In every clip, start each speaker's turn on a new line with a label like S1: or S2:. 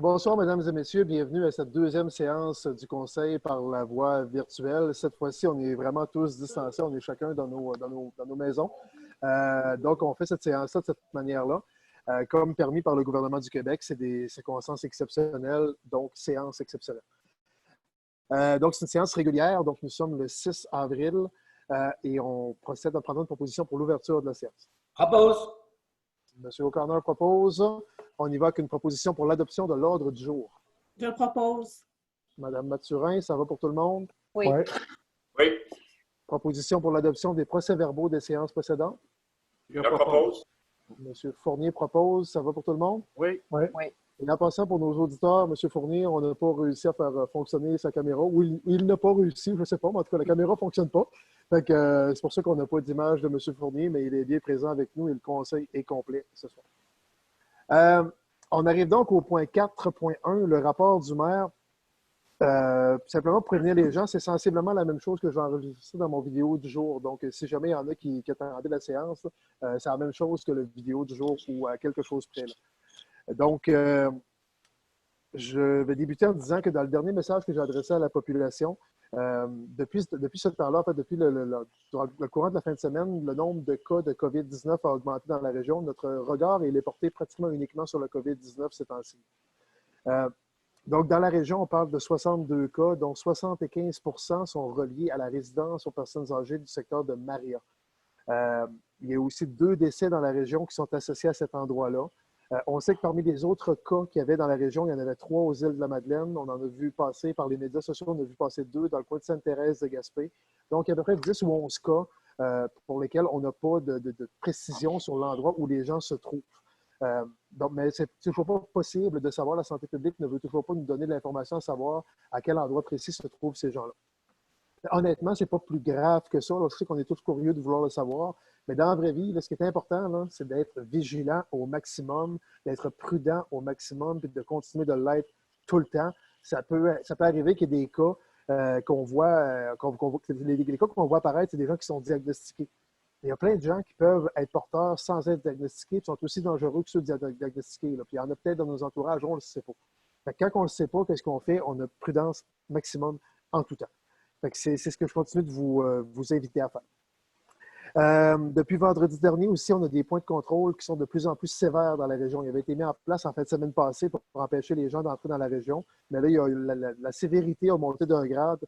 S1: Bonsoir, mesdames et messieurs. Bienvenue à cette deuxième séance du Conseil par la voie virtuelle. Cette fois-ci, on est vraiment tous distancés. On est chacun dans nos maisons. Donc, on fait cette séance-là de cette manière-là. Comme permis par le gouvernement du Québec, c'est des circonstances exceptionnelles, donc séance exceptionnelle. Donc, c'est une séance régulière. Donc, nous sommes le 6 avril et on procède à prendre une proposition pour l'ouverture de la séance.
S2: Propose.
S1: M. O'Connor propose. On y va avec une proposition pour l'adoption de l'ordre du jour.
S3: Je le propose.
S1: Madame Mathurin, ça va pour tout le monde?
S3: Oui.
S1: Ouais.
S2: Oui.
S1: Proposition pour l'adoption des procès-verbaux des séances précédentes?
S2: Je le propose.
S1: M. Fournier propose. Ça va pour tout le monde?
S2: Oui.
S3: Oui.
S1: Et en passant pour nos auditeurs, M. Fournier, on n'a pas réussi à faire fonctionner sa caméra. Ou il n'a pas réussi, je ne sais pas, mais en tout cas, la caméra ne fonctionne pas. C'est pour ça qu'on n'a pas d'image de M. Fournier, mais il est bien présent avec nous et le conseil est complet ce soir. On arrive donc au point 4.1, le rapport du maire. Simplement pour prévenir les gens, c'est sensiblement la même chose que j'ai enregistré dans mon vidéo du jour. Donc, si jamais il y en a qui attendaient la séance, c'est la même chose que le vidéo du jour ou à quelque chose près. Là. Donc, je vais débuter en disant que dans le dernier message que j'ai adressé à la population, depuis ce temps-là, en fait, depuis durant le courant de la fin de semaine, le nombre de cas de COVID-19 a augmenté dans la région. Notre regard il est porté pratiquement uniquement sur le COVID-19 ces temps-ci. Donc, dans la région, on parle de 62 cas, dont 75 sont reliés à la résidence aux personnes âgées du secteur de Maria. Il y a aussi 2 décès dans la région qui sont associés à cet endroit-là. On sait que parmi les autres cas qu'il y avait dans la région, il y en avait 3 aux îles de la Madeleine. On en a vu passer par les médias sociaux, on a vu passer 2 dans le coin de Sainte-Thérèse de Gaspé. Donc, il y a à peu près 10 ou 11 cas pour lesquels on n'a pas de précision sur l'endroit où les gens se trouvent. Mais c'est toujours pas possible de savoir. La santé publique ne veut toujours pas nous donner l'information à savoir à quel endroit précis se trouvent ces gens-là. Honnêtement, ce n'est pas plus grave que ça. Là, je sais qu'on est tous curieux de vouloir le savoir, mais dans la vraie vie, là, ce qui est important, c'est d'être vigilant au maximum, d'être prudent au maximum, puis de continuer de l'être tout le temps. Ça peut arriver qu'il y ait des cas qu'on voit, les cas qu'on voit apparaître, c'est des gens qui sont diagnostiqués. Il y a plein de gens qui peuvent être porteurs sans être diagnostiqués, qui sont aussi dangereux que ceux diagnostiqués. Là. Puis il y en a peut-être dans nos entourages, on ne le sait pas. Quand on ne le sait pas, qu'est-ce qu'on fait? On a prudence maximum en tout temps. C'est ce que je continue de vous inviter à faire. Depuis vendredi dernier aussi, on a des points de contrôle qui sont de plus en plus sévères dans la région. Il avait été mis en place en fin de semaine passée pour empêcher les gens d'entrer dans la région. Mais là, la sévérité a monté d'un grade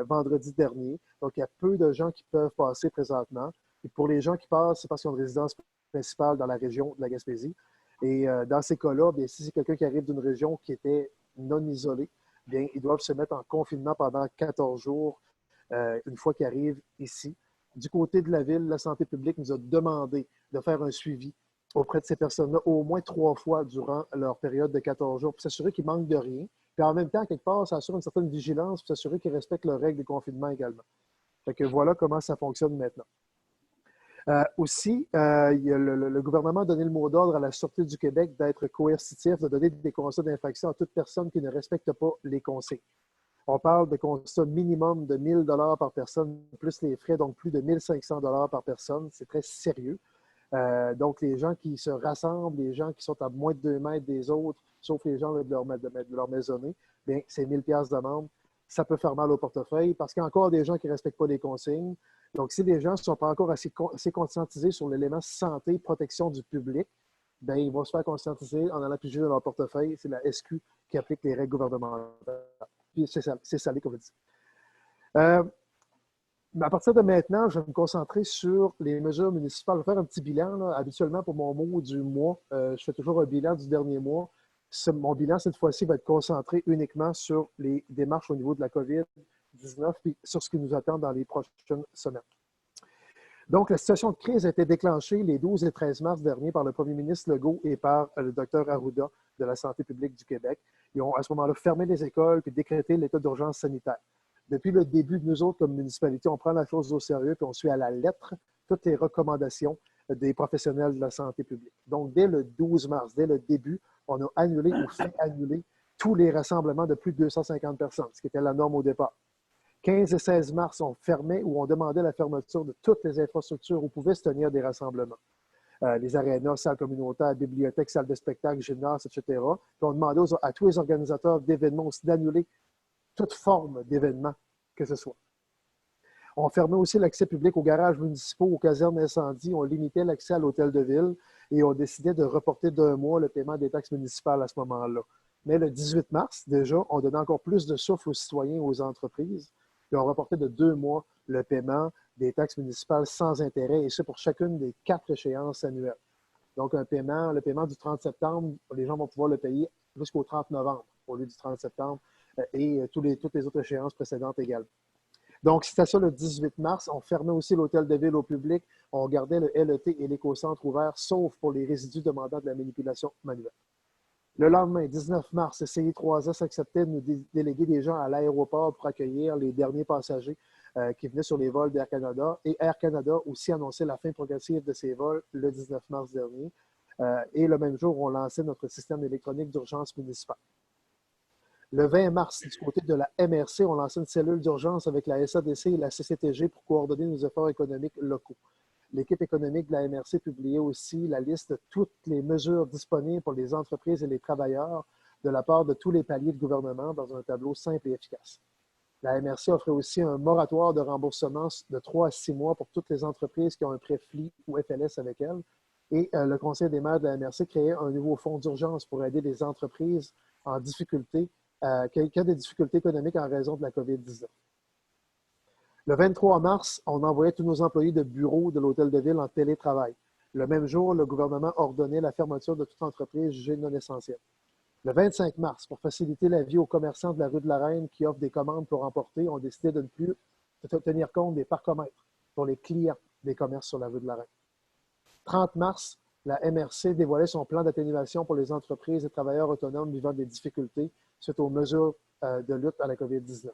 S1: vendredi dernier. Donc, il y a peu de gens qui peuvent passer présentement. Et pour les gens qui passent, c'est parce qu'ils ont une résidence principale dans la région de la Gaspésie. Et dans ces cas-là, bien, si c'est quelqu'un qui arrive d'une région qui était non isolée, bien, ils doivent se mettre en confinement pendant 14 jours une fois qu'ils arrivent ici. Du côté de la ville, la santé publique nous a demandé de faire un suivi auprès de ces personnes-là au moins 3 fois durant leur période de 14 jours pour s'assurer qu'ils manquent de rien. Puis en même temps, quelque part, ça assure une certaine vigilance pour s'assurer qu'ils respectent leurs règles de confinement également. Fait que voilà comment ça fonctionne maintenant. Aussi, le gouvernement a donné le mot d'ordre à la Sûreté du Québec d'être coercitif, de donner des constats d'infraction à toute personne qui ne respecte pas les consignes. On parle de constats minimum de 1 000 $ par personne, plus les frais, donc plus de 1 500 $ par personne. C'est très sérieux. Donc, les gens qui se rassemblent, les gens qui sont à moins de 2 mètres des autres, sauf les gens de leur maisonnée, bien, c'est 1 000 $ d'amende. Ça peut faire mal au portefeuille parce qu'il y a encore des gens qui ne respectent pas les consignes. Donc, si les gens ne sont pas encore assez conscientisés sur l'élément santé et protection du public, bien, ils vont se faire conscientiser en allant piger dans leur portefeuille. C'est la SQ qui applique les règles gouvernementales. Puis c'est salé, comme je dis. À partir de maintenant, je vais me concentrer sur les mesures municipales. Je vais faire un petit bilan. Là. Habituellement, pour mon mot du mois, je fais toujours un bilan du dernier mois. Mon bilan, cette fois-ci, va être concentré uniquement sur les démarches au niveau de la COVID-19 et sur ce qui nous attend dans les prochaines semaines. Donc, la situation de crise a été déclenchée les 12 et 13 mars dernier par le premier ministre Legault et par le Dr Arruda de la Santé publique du Québec. Ils ont à ce moment-là fermé les écoles et décrété l'état d'urgence sanitaire. Depuis le début, nous autres, comme municipalité, on prend la chose au sérieux et on suit à la lettre toutes les recommandations des professionnels de la santé publique. Donc, dès le 12 mars, dès le début, on a annulé ou fait annuler tous les rassemblements de plus de 250 personnes, ce qui était la norme au départ. 15 et 16 mars, on fermait ou on demandait la fermeture de toutes les infrastructures où pouvaient se tenir des rassemblements. les arénas, salles communautaires, bibliothèques, salles de spectacle, gymnases, etc. Puis on demandait à tous les organisateurs d'événements aussi d'annuler toute forme d'événement que ce soit. On fermait aussi l'accès public aux garages municipaux, aux casernes d'incendie. On limitait l'accès à l'hôtel de ville et on décidait de reporter d'1 mois le paiement des taxes municipales à ce moment-là. Mais le 18 mars, déjà, on donnait encore plus de souffle aux citoyens et aux entreprises. Et on reportait de 2 mois le paiement des taxes municipales sans intérêt, et ça pour chacune des 4 échéances annuelles. Donc, le paiement du 30 septembre, les gens vont pouvoir le payer jusqu'au 30 novembre au lieu du 30 septembre et toutes les autres échéances précédentes également. Donc, c'était ça le 18 mars. On fermait aussi l'hôtel de ville au public. On gardait le LET et l'éco-centre ouverts, sauf pour les résidus demandant de la manipulation manuelle. Le lendemain, 19 mars, CI3S acceptait de nous déléguer des gens à l'aéroport pour accueillir les derniers passagers qui venaient sur les vols d'Air Canada. Et Air Canada aussi annonçait la fin progressive de ses vols le 19 mars dernier. Et le même jour, on lançait notre système électronique d'urgence municipale. Le 20 mars, du côté de la MRC, on lançait une cellule d'urgence avec la SADC et la CCTG pour coordonner nos efforts économiques locaux. L'équipe économique de la MRC publiait aussi la liste de toutes les mesures disponibles pour les entreprises et les travailleurs de la part de tous les paliers de gouvernement dans un tableau simple et efficace. La MRC offrait aussi un moratoire de remboursement de 3 à 6 mois pour toutes les entreprises qui ont un prêt FLI ou FLS avec elles. Et le Conseil des maires de la MRC créait un nouveau fonds d'urgence pour aider les entreprises en difficulté qui ont des difficultés économiques en raison de la COVID-19. Le 23 mars, on envoyait tous nos employés de bureau de l'hôtel de ville en télétravail. Le même jour, le gouvernement ordonnait la fermeture de toute entreprise jugée non essentielle. Le 25 mars, pour faciliter la vie aux commerçants de la rue de la Reine qui offrent des commandes pour emporter, on décidait de ne plus tenir compte des parcomètres pour les clients des commerces sur la rue de la Reine. 30 mars, la MRC dévoilait son plan d'atténuation pour les entreprises et travailleurs autonomes vivant des difficultés suite aux mesures de lutte à la COVID-19.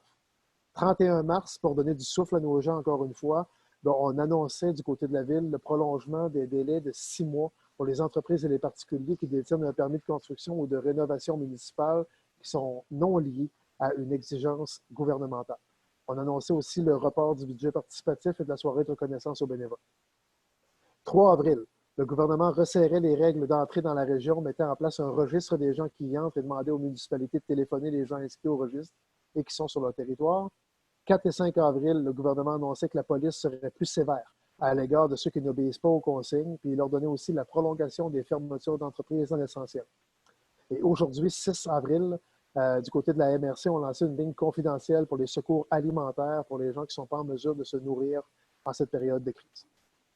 S1: 31 mars, pour donner du souffle à nos gens encore une fois, on annonçait du côté de la ville le prolongement des délais de 6 mois pour les entreprises et les particuliers qui détiennent un permis de construction ou de rénovation municipale qui sont non liés à une exigence gouvernementale. On annonçait aussi le report du budget participatif et de la soirée de reconnaissance aux bénévoles. 3 avril, le gouvernement resserrait les règles d'entrée dans la région, mettant en place un registre des gens qui y entrent et demandait aux municipalités de téléphoner les gens inscrits au registre et qui sont sur leur territoire. 4 et 5 avril, le gouvernement annonçait que la police serait plus sévère à l'égard de ceux qui n'obéissent pas aux consignes, puis il leur donnait aussi la prolongation des fermetures d'entreprises non essentielles. Et aujourd'hui, 6 avril, du côté de la MRC, on lançait une ligne confidentielle pour les secours alimentaires pour les gens qui ne sont pas en mesure de se nourrir en cette période de crise.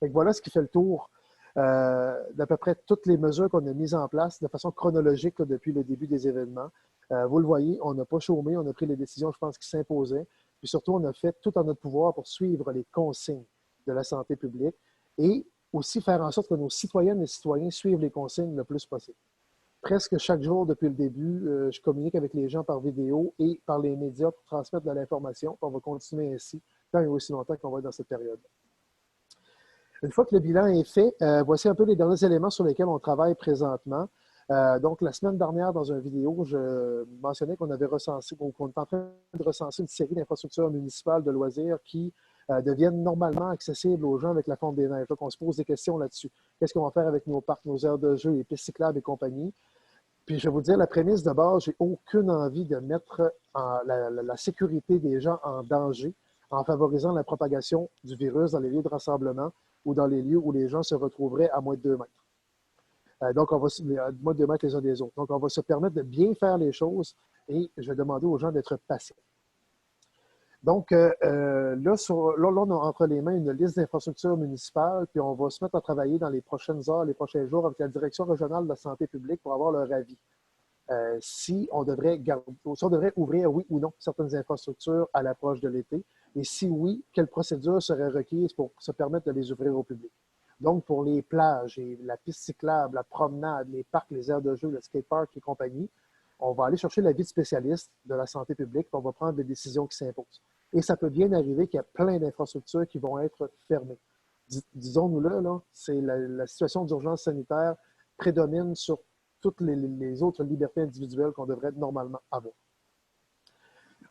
S1: Donc voilà ce qui fait le tour d'à peu près toutes les mesures qu'on a mises en place de façon chronologique là, depuis le début des événements. Vous le voyez, on n'a pas chômé, on a pris les décisions, je pense, qui s'imposaient. Puis surtout, on a fait tout en notre pouvoir pour suivre les consignes de la santé publique et aussi faire en sorte que nos citoyennes et citoyens suivent les consignes le plus possible. Presque chaque jour depuis le début, je communique avec les gens par vidéo et par les médias pour transmettre de l'information. On va continuer ainsi tant et aussi longtemps qu'on va être dans cette période. Une fois que le bilan est fait, voici un peu les derniers éléments sur lesquels on travaille présentement. Donc, la semaine dernière, dans une vidéo, je mentionnais qu'on avait recensé, ou qu'on est en train de recenser une série d'infrastructures municipales de loisirs qui deviennent normalement accessibles aux gens avec la fonte des neiges. Donc, on se pose des questions là-dessus. Qu'est-ce qu'on va faire avec nos parcs, nos aires de jeu, les pistes cyclables et compagnie? Puis, je vais vous dire, la prémisse de base, j'ai aucune envie de mettre la sécurité des gens en danger en favorisant la propagation du virus dans les lieux de rassemblement ou dans les lieux où les gens se retrouveraient à moins de 2 mètres. Donc, on va moins de 2 mètres les uns des autres. Donc, on va se permettre de bien faire les choses et je vais demander aux gens d'être patients. Donc, là, on a entre les mains une liste d'infrastructures municipales, puis on va se mettre à travailler dans les prochaines heures, les prochains jours avec la Direction régionale de la santé publique pour avoir leur avis. Si on devrait ouvrir, oui ou non, certaines infrastructures à l'approche de l'été, et si oui, quelles procédures seraient requises pour se permettre de les ouvrir au public. Donc, pour les plages, et la piste cyclable, la promenade, les parcs, les aires de jeu, le skatepark et compagnie, on va aller chercher l'avis de spécialistes de la santé publique, puis on va prendre des décisions qui s'imposent. Et ça peut bien arriver qu'il y a plein d'infrastructures qui vont être fermées. Disons-nous là, c'est la situation d'urgence sanitaire prédomine sur toutes les autres libertés individuelles qu'on devrait normalement avoir.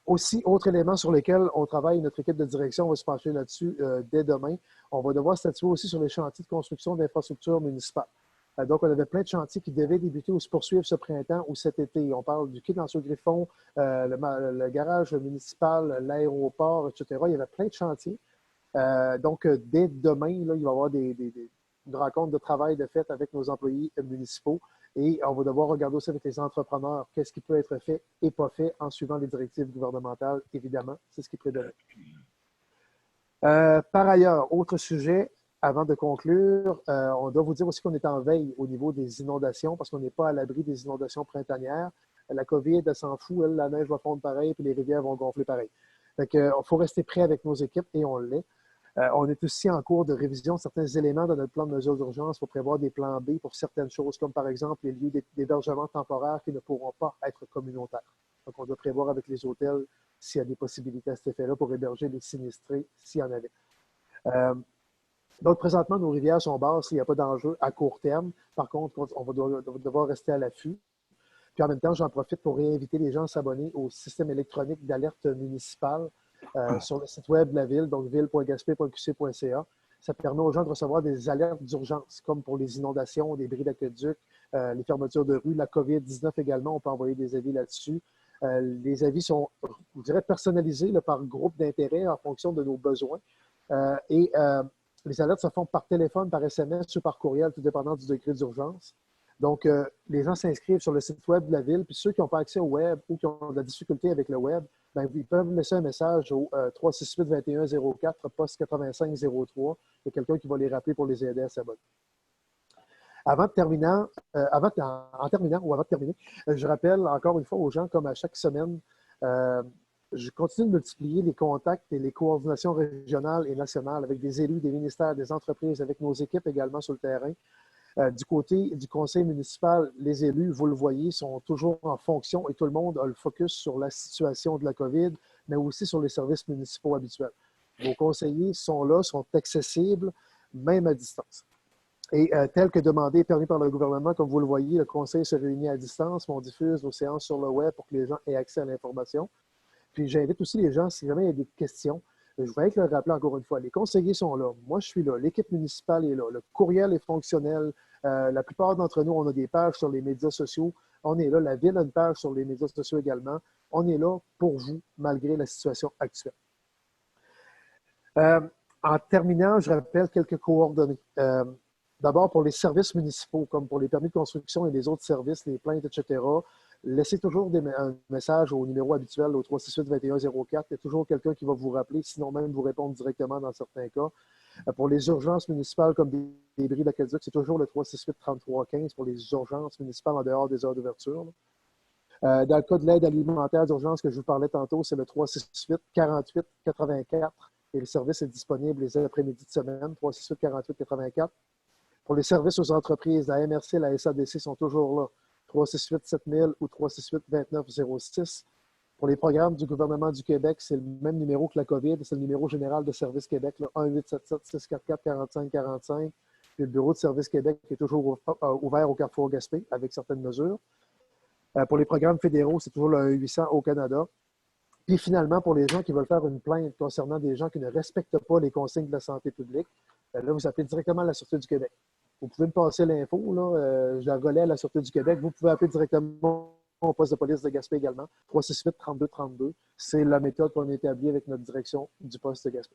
S1: Aussi, autre élément sur lequel on travaille, notre équipe de direction va se pencher là-dessus dès demain. On va devoir statuer aussi sur les chantiers de construction d'infrastructures municipales. Donc, on avait plein de chantiers qui devaient débuter ou se poursuivre ce printemps ou cet été. On parle du quai d'Anse-au-Griffon, le garage municipal, l'aéroport, etc. Il y avait plein de chantiers. Donc, dès demain, là, il va y avoir une rencontre de travail de fait avec nos employés municipaux et on va devoir regarder aussi avec les entrepreneurs qu'est-ce qui peut être fait et pas fait en suivant les directives gouvernementales, évidemment. C'est ce qui prédomine. Par ailleurs, autre sujet, avant de conclure, on doit vous dire aussi qu'on est en veille au niveau des inondations parce qu'on n'est pas à l'abri des inondations printanières. La COVID, elle s'en fout, elle, la neige va fondre pareil puis les rivières vont gonfler pareil. Donc, il faut rester prêt avec nos équipes et on l'est. On est aussi en cours de révision de certains éléments de notre plan de mesures d'urgence pour prévoir des plans B pour certaines choses, comme par exemple les lieux d'hébergement temporaire qui ne pourront pas être communautaires. Donc, on doit prévoir avec les hôtels s'il y a des possibilités à cet effet-là pour héberger les sinistrés, s'il y en avait. Donc, présentement, nos rivières sont basses, il n'y a pas d'enjeu à court terme. Par contre, on va devoir rester à l'affût. Puis en même temps, j'en profite pour réinviter les gens à s'abonner au système électronique d'alerte municipale sur le site web de la ville, donc ville.gaspé.qc.ca. Ça permet aux gens de recevoir des alertes d'urgence, comme pour les inondations, les bris d'aqueduc, les fermetures de rue, la COVID-19 également, on peut envoyer des avis là-dessus. Les avis sont, je dirais, personnalisés là, par groupe d'intérêt en fonction de nos besoins. Les alertes se font par téléphone, par SMS ou par courriel, tout dépendant du degré d'urgence. Donc, les gens s'inscrivent sur le site web de la ville, puis ceux qui n'ont pas accès au web ou qui ont de la difficulté avec le web, bien, ils peuvent laisser un message au 368-2104, poste 8503. Il y a quelqu'un qui va les rappeler pour les aider à s'abonner. En terminant, je rappelle encore une fois aux gens, comme à chaque semaine, je continue de multiplier les contacts et les coordinations régionales et nationales avec des élus, des ministères, des entreprises, avec nos équipes également sur le terrain. Du côté du conseil municipal, les élus, vous le voyez, sont toujours en fonction et tout le monde a le focus sur la situation de la COVID, mais aussi sur les services municipaux habituels. Vos conseillers sont là, sont accessibles, même à distance. Et tel que demandé et permis par le gouvernement, comme vous le voyez, le conseil se réunit à distance, on diffuse nos séances sur le web pour que les gens aient accès à l'information. Puis j'invite aussi les gens, si jamais il y a des questions, je voudrais le rappeler encore une fois, les conseillers sont là, moi je suis là, l'équipe municipale est là, le courriel est fonctionnel, la plupart d'entre nous, on a des pages sur les médias sociaux, on est là, la ville a une page sur les médias sociaux également, on est là pour vous, malgré la situation actuelle. En terminant, je rappelle quelques coordonnées. D'abord, pour les services municipaux, comme pour les permis de construction et les autres services, les plaintes, etc., laissez toujours un message au numéro habituel, au 368-2104. Il y a toujours quelqu'un qui va vous rappeler, sinon même vous répondre directement dans certains cas. Pour les urgences municipales comme des bris d'aqueduc, c'est toujours le 368-3315 pour les urgences municipales en dehors des heures d'ouverture. Dans le cas de l'aide alimentaire d'urgence que je vous parlais tantôt, c'est le 368-48-84 et le service est disponible les après-midi de semaine, 368-48-84. Pour les services aux entreprises, la MRC et la SADC sont toujours là. 368-7000 ou 368-2906. Pour les programmes du gouvernement du Québec, c'est le même numéro que la COVID, c'est le numéro général de Service Québec, 1-877-644-4545. Puis le bureau de Service Québec est toujours ouvert au Carrefour Gaspé avec certaines mesures. Pour les programmes fédéraux, c'est toujours le 1-800 au Canada. Puis finalement, pour les gens qui veulent faire une plainte concernant des gens qui ne respectent pas les consignes de la santé publique, là, vous appelez directement la Sûreté du Québec. Vous pouvez me passer l'info, je la relais à la Sûreté du Québec. Vous pouvez appeler directement au poste de police de Gaspé également, 368-3232. C'est la méthode qu'on a établie avec notre direction du poste de Gaspé.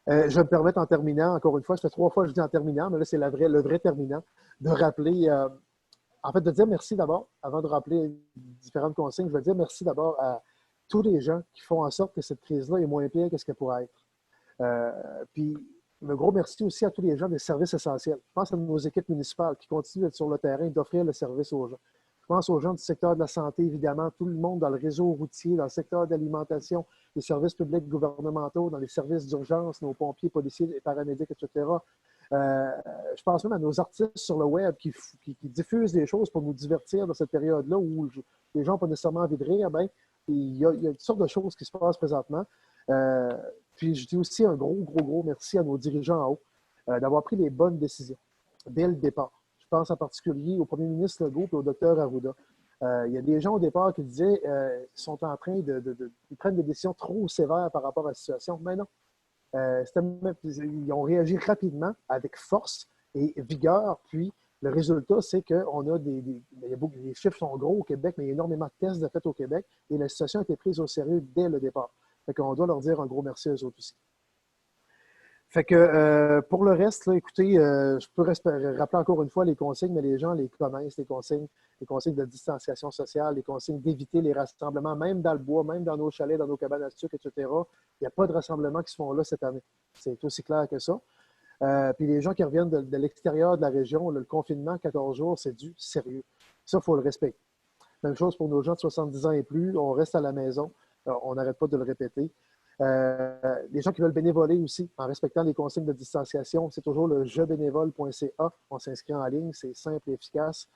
S1: Je vais me permettre en terminant, encore une fois, ça fait 3 fois que je dis en terminant, mais là, c'est le vrai terminant, de rappeler, en fait, de dire merci d'abord, avant de rappeler différentes consignes, je veux dire merci d'abord à tous les gens qui font en sorte que cette crise-là est moins pire que ce qu'elle pourrait être. Puis, un gros merci aussi à tous les gens des services essentiels. Je pense à nos équipes municipales qui continuent d'être sur le terrain et d'offrir le service aux gens. Je pense aux gens du secteur de la santé, évidemment, tout le monde dans le réseau routier, dans le secteur d'alimentation, les services publics gouvernementaux, dans les services d'urgence, nos pompiers, policiers, et paramédics, etc. Je pense même à nos artistes sur le web qui diffusent des choses pour nous divertir dans cette période-là où les gens n'ont pas nécessairement envie de rire. Bien, il y a toutes sortes de choses qui se passent présentement. Puis je dis aussi un gros merci à nos dirigeants en haut d'avoir pris les bonnes décisions dès le départ. Je pense en particulier au premier ministre Legault et au docteur Arruda. Il y a des gens au départ qui disaient qu'ils sont en train ils prennent des décisions trop sévères par rapport à la situation. Mais non. Ils ont réagi rapidement, avec force et vigueur. Puis, le résultat, c'est qu'on a les chiffres sont gros au Québec, mais il y a énormément de tests de fait au Québec et la situation a été prise au sérieux dès le départ. Fait qu'on doit leur dire un gros merci à eux autres aussi. Fait que pour le reste, là, écoutez, je peux rappeler encore une fois les consignes, mais les gens les connaissent, les consignes de distanciation sociale, les consignes d'éviter les rassemblements, même dans le bois, même dans nos chalets, dans nos cabanes à sucre, etc. Il n'y a pas de rassemblements qui se font là cette année. C'est aussi clair que ça. Puis les gens qui reviennent de l'extérieur de la région, le confinement, 14 jours, c'est du sérieux. Ça, il faut le respecter. Même chose pour nos gens de 70 ans et plus, on reste à la maison, on n'arrête pas de le répéter. Les gens qui veulent bénévoler aussi, en respectant les consignes de distanciation, c'est toujours le jebénévole.ca. On s'inscrit en ligne, c'est simple et efficace.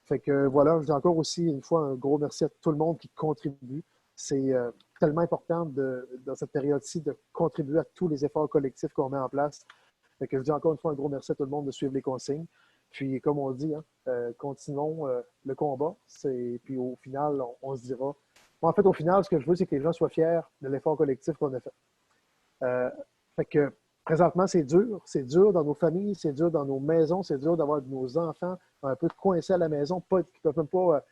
S1: Fait que voilà, je dis encore aussi une fois un gros merci à tout le monde qui contribue. C'est tellement important dans cette période-ci de contribuer à tous les efforts collectifs qu'on met en place. Fait que je dis encore une fois un gros merci à tout le monde de suivre les consignes. Puis, comme on dit, continuons le combat. Puis au final, on se dira. En fait, au final, ce que je veux, c'est que les gens soient fiers de l'effort collectif qu'on a fait. Fait que présentement, c'est dur. C'est dur dans nos familles, c'est dur dans nos maisons, c'est dur d'avoir nos enfants un peu coincés à la maison, qui ne peuvent même pas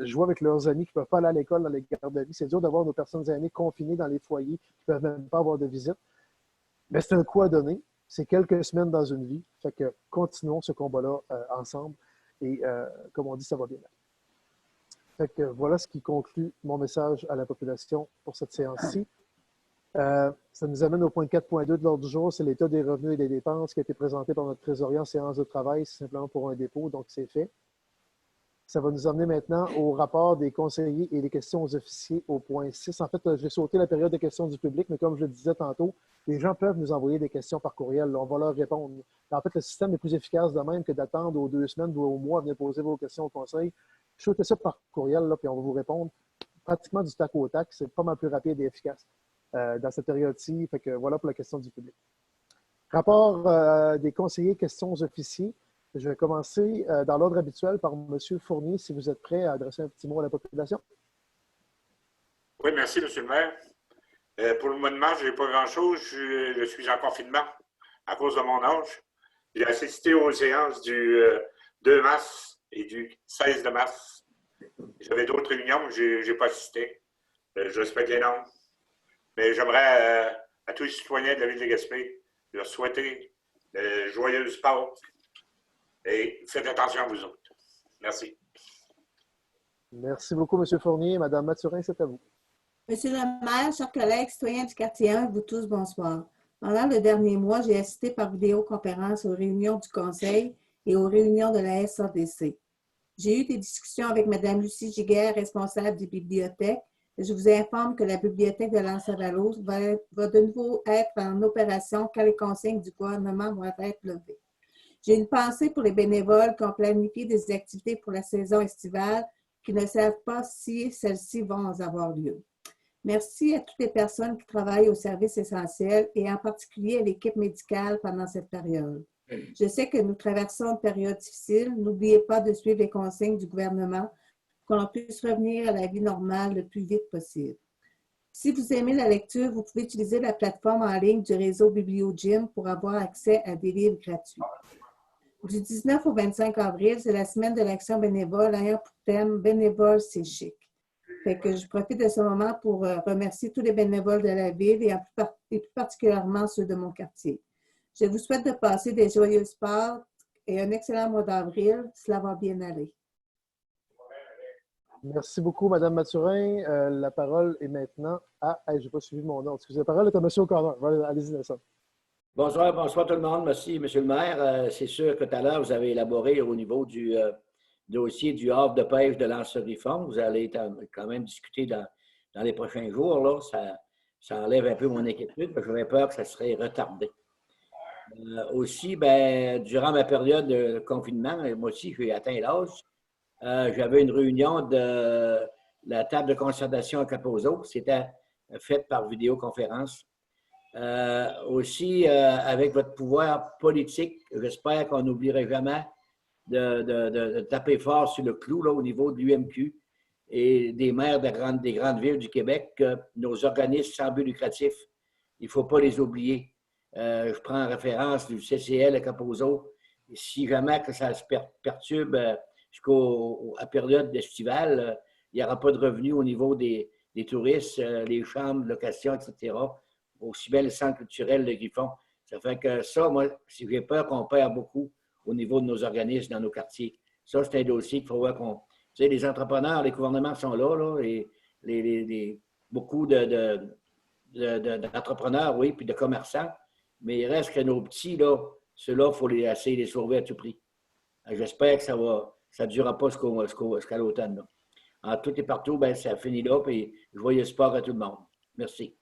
S1: jouer avec leurs amis, qui ne peuvent pas aller à l'école, dans les garderies. C'est dur d'avoir nos personnes aînées confinées dans les foyers, qui ne peuvent même pas avoir de visite. Mais c'est un coup à donner. C'est quelques semaines dans une vie. Fait que continuons ce combat-là ensemble. Et comme on dit, ça va bien. Fait que voilà ce qui conclut mon message à la population pour cette séance-ci. Ça nous amène au point 4.2 de l'ordre du jour. C'est l'état des revenus et des dépenses qui a été présenté par notre trésorier en séance de travail. C'est simplement pour un dépôt, donc c'est fait. Ça va nous amener maintenant au rapport des conseillers et les questions aux officiers au point 6. En fait, j'ai sauté la période de questions du public, mais comme je le disais tantôt, les gens peuvent nous envoyer des questions par courriel. On va leur répondre. En fait, le système est plus efficace de même que d'attendre aux 2 semaines ou au mois à venir poser vos questions au conseil. Shootez ça par courriel, là, puis on va vous répondre pratiquement du tac au tac. C'est pas mal plus rapide et efficace dans cette période-ci. Fait que voilà pour la question du public. Rapport des conseillers, questions aux officiers. Je vais commencer dans l'ordre habituel par M. Fournier, si vous êtes prêt à adresser un petit mot à la population.
S2: Oui, merci, M. le maire. Pour le mois de mars, je n'ai pas grand-chose. Je suis en confinement à cause de mon âge. J'ai assisté aux séances du 2 mars et du 16 de mars. J'avais d'autres réunions, mais je n'ai pas assisté. Je respecte les normes. Mais j'aimerais à tous les citoyens de la ville de Gaspé leur souhaiter de joyeuses Pâques. Et faites attention à vous autres. Merci.
S1: Merci beaucoup, M. Fournier. Mme Mathurin, c'est à vous.
S3: Monsieur le maire, chers collègues, citoyens du quartier 1, vous tous, bonsoir. Pendant le dernier mois, j'ai assisté par vidéoconférence aux réunions du conseil et aux réunions de la SADC. J'ai eu des discussions avec Mme Lucie Giguère, responsable des bibliothèques. Je vous informe que la bibliothèque de l'Anse-à-Valleau va de nouveau être en opération quand les consignes du gouvernement vont être levées. J'ai une pensée pour les bénévoles qui ont planifié des activités pour la saison estivale qui ne savent pas si celles-ci vont avoir lieu. Merci à toutes les personnes qui travaillent au service essentiel et en particulier à l'équipe médicale pendant cette période. Je sais que nous traversons une période difficile. N'oubliez pas de suivre les consignes du gouvernement pour qu'on puisse revenir à la vie normale le plus vite possible. Si vous aimez la lecture, vous pouvez utiliser la plateforme en ligne du réseau BiblioGym pour avoir accès à des livres gratuits. Du 19 au 25 avril, c'est la semaine de l'action bénévole ayant pour thème « Bénévole, c'est chic ». Fait que je profite de ce moment pour remercier tous les bénévoles de la ville et plus particulièrement ceux de mon quartier. Je vous souhaite de passer des joyeuses Pâques et un excellent mois d'avril. Cela va bien aller.
S1: Merci beaucoup, Mme Mathurin. La parole est maintenant à... je n'ai pas suivi mon ordre. Excusez, la parole est à M. O'Connor. Allez-y, Nelson.
S4: Bonsoir, bonsoir tout le monde. Merci, M. le maire. C'est sûr que tout à l'heure, vous avez élaboré au niveau du dossier du havre de pêche de l'Anse-Riffon. Vous allez quand même discuter dans les prochains jours. Là. Ça enlève un peu mon inquiétude, mais j'aurais peur que ça serait retardé. Aussi, durant ma période de confinement, moi aussi, j'ai atteint l'âge. J'avais une réunion de la table de concertation à Capozo. C'était fait par vidéoconférence. Aussi, avec votre pouvoir politique, j'espère qu'on n'oublierait jamais de taper fort sur le clou là, au niveau de l'UMQ et des maires des grandes villes du Québec que nos organismes sans but lucratif, il ne faut pas les oublier. Je prends en référence du CCL à Capozo. Si jamais que ça se perturbe jusqu'à la période estivale, il n'y aura pas de revenus au niveau des touristes, les chambres de location, etc. Aussi bien le centre culturel de Griffon. Ça fait que ça, moi, si j'ai peur qu'on perd beaucoup au niveau de nos organismes dans nos quartiers. Ça, c'est un dossier qu'il faut voir qu'on... Tu sais, les entrepreneurs, les gouvernements sont là et beaucoup d'entrepreneurs, oui, puis de commerçants, mais il reste que nos petits, là, ceux-là, il faut essayer de les sauver à tout prix. J'espère que ça ne durera pas jusqu'à l'automne. Là. En tout et partout, ben, ça finit là, puis joyeux sport à tout le monde. Merci.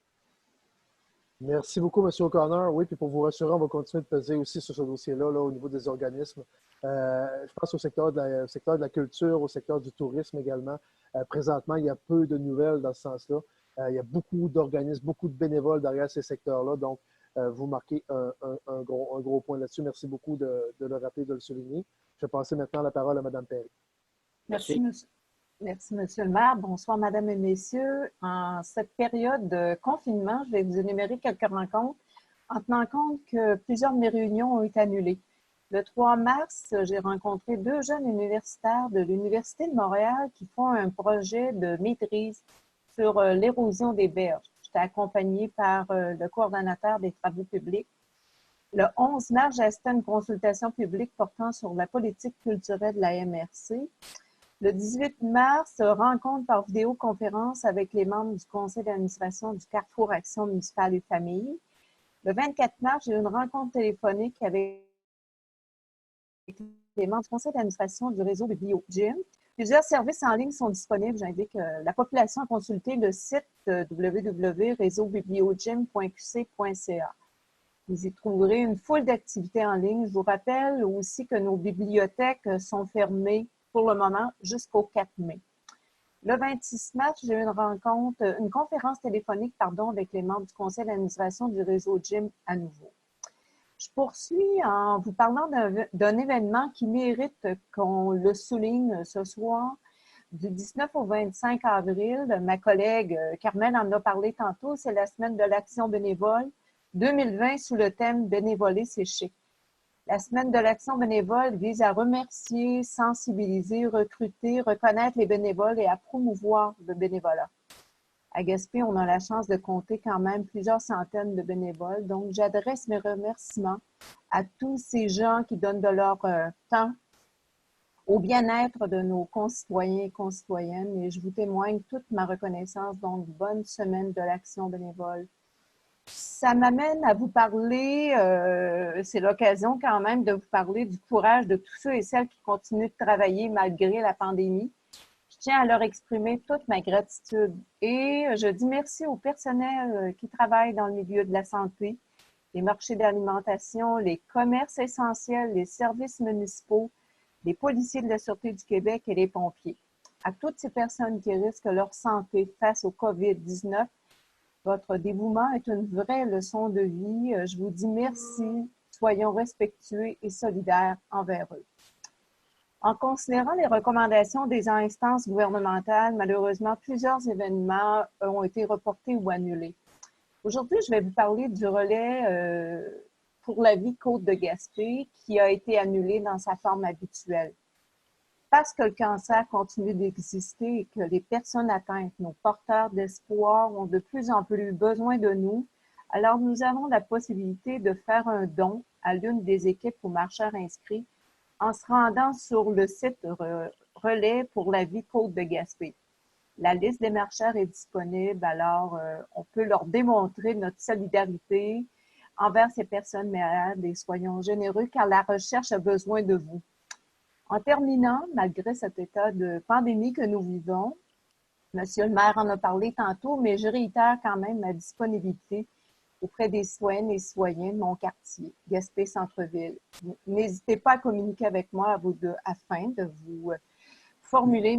S1: Merci beaucoup, M. O'Connor. Oui, puis pour vous rassurer, on va continuer de peser aussi sur ce dossier-là là, au niveau des organismes. Je pense au secteur de la culture, au secteur du tourisme également. Présentement, il y a peu de nouvelles dans ce sens-là. Il y a beaucoup d'organismes, beaucoup de bénévoles derrière ces secteurs-là. Donc, vous marquez un gros point là-dessus. Merci beaucoup de le rappeler, de le souligner. Je vais passer maintenant la parole à Mme Perry.
S4: Merci.
S5: Merci, Monsieur le maire. Bonsoir, Madame et Messieurs. En cette période de confinement, je vais vous énumérer quelques rencontres en tenant compte que plusieurs de mes réunions ont été annulées. Le 3 mars, j'ai rencontré 2 jeunes universitaires de l'Université de Montréal qui font un projet de maîtrise sur l'érosion des berges. J'étais accompagnée par le coordonnateur des travaux publics. Le 11 mars, j'ai assisté à une consultation publique portant sur la politique culturelle de la MRC. Le 18 mars, rencontre par vidéoconférence avec les membres du conseil d'administration du Carrefour Action municipale et famille. Le 24 mars, j'ai eu une rencontre téléphonique avec les membres du conseil d'administration du réseau BiblioGym. Plusieurs services en ligne sont disponibles. J'invite la population à consulter le site www.réseaubibliogym.qc.ca. Vous y trouverez une foule d'activités en ligne. Je vous rappelle aussi que nos bibliothèques sont fermées pour le moment jusqu'au 4 mai. Le 26 mars, j'ai eu une conférence téléphonique avec les membres du conseil d'administration du réseau Gym à nouveau. Je poursuis en vous parlant d'un événement qui mérite qu'on le souligne ce soir. Du 19 au 25 avril, ma collègue Carmel en a parlé tantôt, c'est la semaine de l'action bénévole 2020 sous le thème « Bénévoler, c'est chic ». La semaine de l'action bénévole vise à remercier, sensibiliser, recruter, reconnaître les bénévoles et à promouvoir le bénévolat. À Gaspé, on a la chance de compter quand même plusieurs centaines de bénévoles. Donc, j'adresse mes remerciements à tous ces gens qui donnent de leur temps au bien-être de nos concitoyens et concitoyennes. Et je vous témoigne toute ma reconnaissance. Donc, bonne semaine de l'action bénévole. Ça m'amène à vous parler, c'est l'occasion quand même de vous parler du courage de tous ceux et celles qui continuent de travailler malgré la pandémie. Je tiens à leur exprimer toute ma gratitude et je dis merci au personnel qui travaille dans le milieu de la santé, les marchés d'alimentation, les commerces essentiels, les services municipaux, les policiers de la Sûreté du Québec et les pompiers. À toutes ces personnes qui risquent leur santé face au COVID-19, votre dévouement est une vraie leçon de vie. Je vous dis merci. Soyons respectueux et solidaires envers eux. En considérant les recommandations des instances gouvernementales, malheureusement, plusieurs événements ont été reportés ou annulés. Aujourd'hui, je vais vous parler du relais pour la vie Côte de Gaspé qui a été annulé dans sa forme habituelle. Parce que le cancer continue d'exister et que les personnes atteintes, nos porteurs d'espoir, ont de plus en plus besoin de nous, alors nous avons la possibilité de faire un don à l'une des équipes aux marcheurs inscrits en se rendant sur le site Relais pour la vie Côte de Gaspé. La liste des marcheurs est disponible, alors on peut leur démontrer notre solidarité envers ces personnes malades et soyons généreux car la recherche a besoin de vous. En terminant, malgré cet état de pandémie que nous vivons, Monsieur le maire en a parlé tantôt, mais je réitère quand même ma disponibilité auprès des citoyennes et citoyens de mon quartier, Gaspé Centre-Ville. N'hésitez pas à communiquer avec moi afin de vous formuler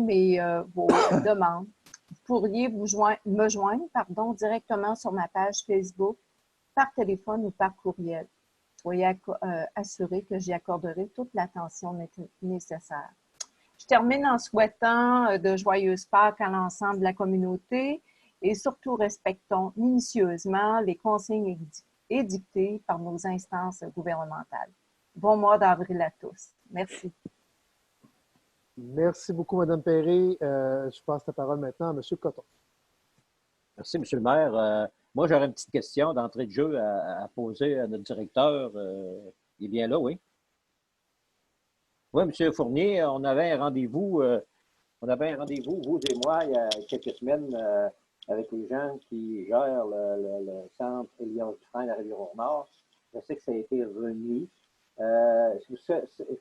S5: vos demandes. Vous pourriez me joindre directement sur ma page Facebook, par téléphone ou par courriel. soyez assurés que j'y accorderai toute l'attention nécessaire. Je termine en souhaitant de joyeuses Pâques à l'ensemble de la communauté et surtout respectons minutieusement les consignes édictées par nos instances gouvernementales. Bon mois d'avril à tous. Merci.
S1: Merci beaucoup, Mme Perret. Je passe la parole maintenant à M. Cotton.
S4: Merci, M. le maire. Moi, j'aurais une petite question d'entrée de jeu à poser à notre directeur. Il est bien là, oui? Oui, M. Fournier, on avait un rendez-vous, vous et moi, il y a quelques semaines, avec les gens qui gèrent le centre Elias Dufresne à Rivière-au-Nord. Je sais que ça a été revenu. Est-ce que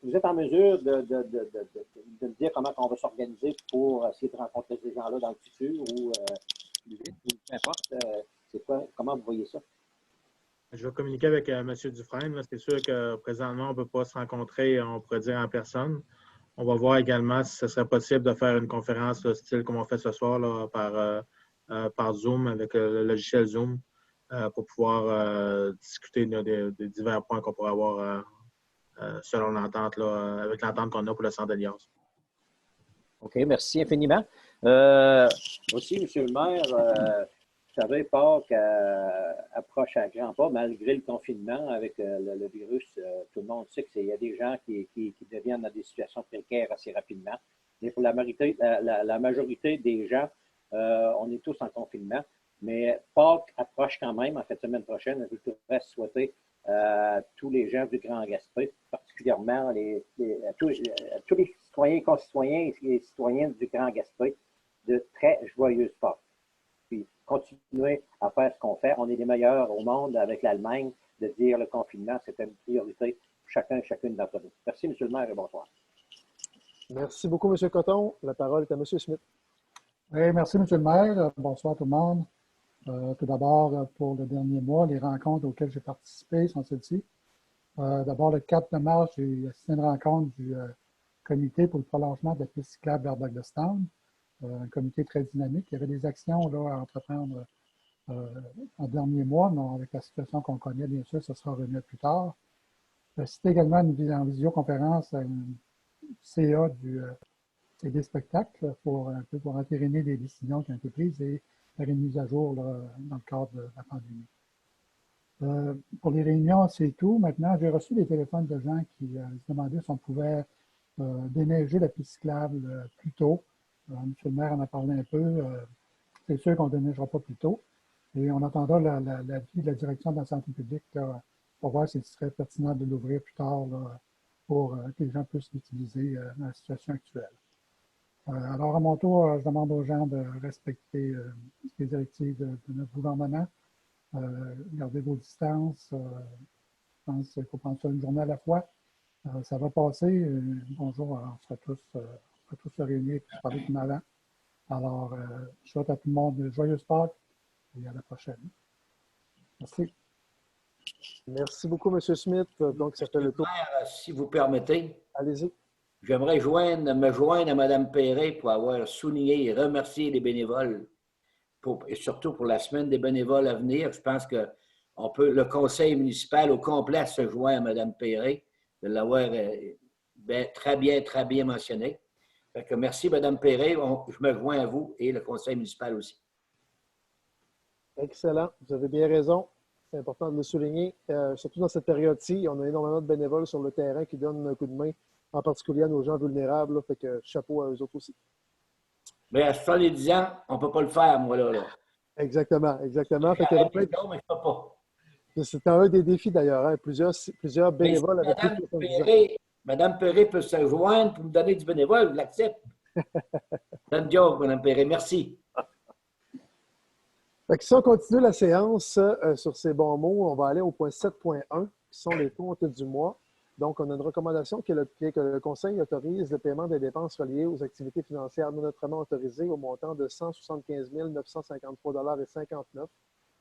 S4: vous êtes en mesure de me dire comment on va s'organiser pour essayer de rencontrer ces gens-là dans le futur ou peu importe, comment vous voyez ça?
S6: Je vais communiquer avec M. Dufresne. C'est sûr que présentement, on ne peut pas se rencontrer, on pourrait dire en personne. On va voir également si ce serait possible de faire une conférence style comme on fait ce soir là, par Zoom, avec le logiciel Zoom, pour pouvoir discuter des divers points qu'on pourrait avoir selon l'entente, avec l'entente qu'on a pour le centre d'Elias.
S4: OK, merci infiniment. Aussi, M. le maire, vous savez, Pâques approche à grands pas, malgré le confinement avec le virus. Tout le monde sait qu'il y a des gens qui deviennent dans des situations précaires assez rapidement. Mais pour la majorité des gens, on est tous en confinement. Mais Pâques approche quand même, en fait, semaine prochaine. Je voudrais souhaiter à tous les gens du Grand Gaspé, particulièrement à tous les citoyens, concitoyens et citoyennes du Grand Gaspé, de très joyeuses Pâques. Puis continuer à faire ce qu'on fait. On est les meilleurs au monde avec l'Allemagne de dire le confinement, c'est une priorité pour chacun et chacune d'entre nous. Merci, M. le maire, et bonsoir.
S1: Merci beaucoup, M. Cotton. La parole est à M. Smith.
S7: Oui, merci, M. le maire. Bonsoir tout le monde. Tout d'abord, pour le dernier mois, les rencontres auxquelles j'ai participé sont celles-ci. D'abord, le 4 mars, j'ai assisté à une rencontre du comité pour le prolongement de la piste cyclable vers Douglastown. Un comité très dynamique. Il y avait des actions là, à entreprendre en dernier mois, mais avec la situation qu'on connaît, bien sûr, ça sera remis plus tard. J'ai assisté également en visioconférence à une CA des spectacles pour entériner des décisions qui ont été prises et faire une mise à jour là, dans le cadre de la pandémie. Pour les réunions, c'est tout. Maintenant, j'ai reçu des téléphones de gens qui se demandaient si on pouvait déneiger la piste cyclable plus tôt. M. le maire en a parlé un peu. C'est sûr qu'on ne déneigera pas plus tôt. Et on attendra l'avis de la direction de la santé publique là, pour voir s'il serait pertinent de l'ouvrir plus tard là, pour que les gens puissent l'utiliser dans la situation actuelle. Alors, à mon tour, je demande aux gens de respecter les directives de notre gouvernement. Gardez vos distances. Je pense qu'il faut prendre ça une journée à la fois. Ça va passer. Bonjour, on sera tous se réunir et se parler comme avant. Alors, je souhaite à tout le monde de joyeuses Pâques et à la prochaine. Merci.
S1: Merci beaucoup, M. Smith. Donc, ça fait le tour.
S4: Si vous permettez,
S1: allez-y.
S4: J'aimerais me joindre à Mme Perret pour avoir souligné et remercié les bénévoles, et surtout pour la semaine des bénévoles à venir. Je pense que le conseil municipal au complet se joint à Mme Perret, de l'avoir très bien mentionné. Fait que merci, Mme Perret. Je me joins à vous et le conseil municipal aussi.
S1: Excellent. Vous avez bien raison. C'est important de le souligner. Surtout dans cette période-ci, on a énormément de bénévoles sur le terrain qui donnent un coup de main, en particulier à nos gens vulnérables. Là, fait que chapeau à eux autres aussi.
S4: Mais à 70 ans, on ne peut pas le faire, moi, là.
S1: Exactement. Fait que
S4: mais je ne peux pas.
S1: C'était un des défis, d'ailleurs. Hein? Plusieurs bénévoles avec plus de 70 ans.
S4: Mme Perret peut se joindre pour me donner du bénévole. Je l'accepte. C'est une joke, Mme Perret. Merci.
S1: Fait que si on continue la séance sur ces bons mots, on va aller au point 7.1, qui sont les comptes du mois. Donc, on a une recommandation que le Conseil autorise le paiement des dépenses reliées aux activités financières non notamment autorisées au montant de 175 953,59 $